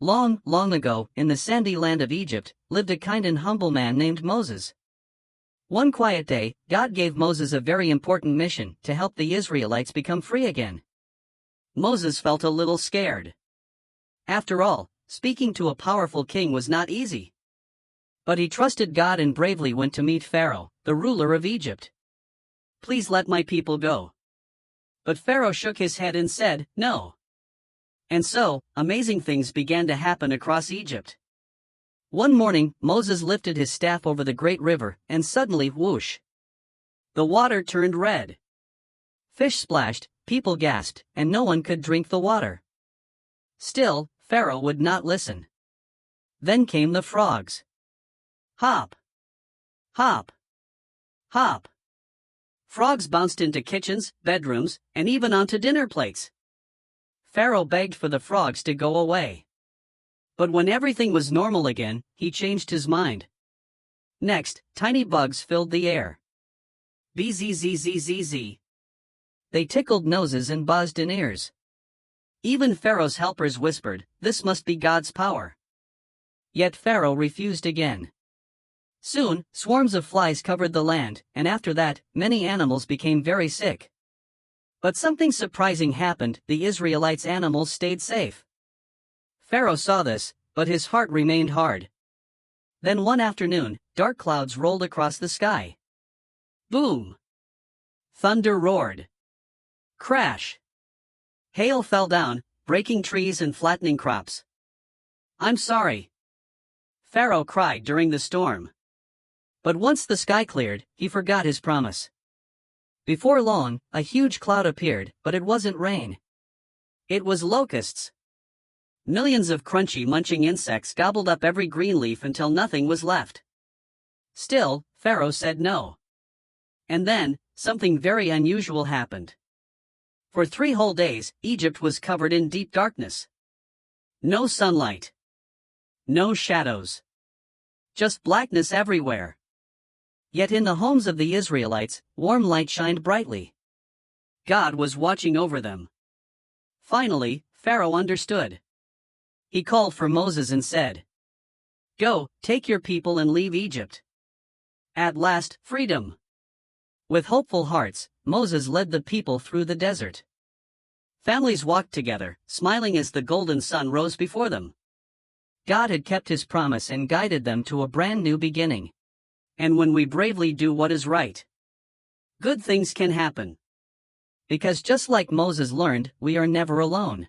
Long, long ago, in the sandy land of Egypt, lived a kind and humble man named Moses. One quiet day, God gave Moses a very important mission to help the Israelites become free again. Moses felt a little scared. After all, speaking to a powerful king was not easy. But he trusted God and bravely went to meet Pharaoh, the ruler of Egypt. "Please let my people go." But Pharaoh shook his head and said, "No." And so, amazing things began to happen across Egypt. One morning, Moses lifted his staff over the great river, and suddenly, whoosh! The water turned red. Fish splashed, people gasped, and no one could drink the water. Still, Pharaoh would not listen. Then came the frogs. Hop! Hop! Hop! Frogs bounced into kitchens, bedrooms, and even onto dinner plates. Pharaoh begged for the frogs to go away. But when everything was normal again, he changed his mind. Next, tiny bugs filled the air. Bzzzzz. They tickled noses and buzzed in ears. Even Pharaoh's helpers whispered, "This must be God's power." Yet Pharaoh refused again. Soon, swarms of flies covered the land, and after that, many animals became very sick. But something surprising happened: the Israelites' animals stayed safe. Pharaoh saw this, but his heart remained hard. Then one afternoon, dark clouds rolled across the sky. Boom! Thunder roared. Crash! Hail fell down, breaking trees and flattening crops. "I'm sorry," Pharaoh cried during the storm. But once the sky cleared, he forgot his promise. Before long, a huge cloud appeared, but it wasn't rain. It was locusts. Millions of crunchy, munching insects gobbled up every green leaf until nothing was left. Still, Pharaoh said no. And then, something very unusual happened. For 3 whole days, Egypt was covered in deep darkness. No sunlight. No shadows. Just blackness everywhere. Yet in the homes of the Israelites, warm light shined brightly. God was watching over them. Finally, Pharaoh understood. He called for Moses and said, "Go, take your people and leave Egypt." At last, freedom. With hopeful hearts, Moses led the people through the desert. Families walked together, smiling as the golden sun rose before them. God had kept his promise and guided them to a brand new beginning. And when we bravely do what is right, good things can happen. Because just like Moses learned, we are never alone.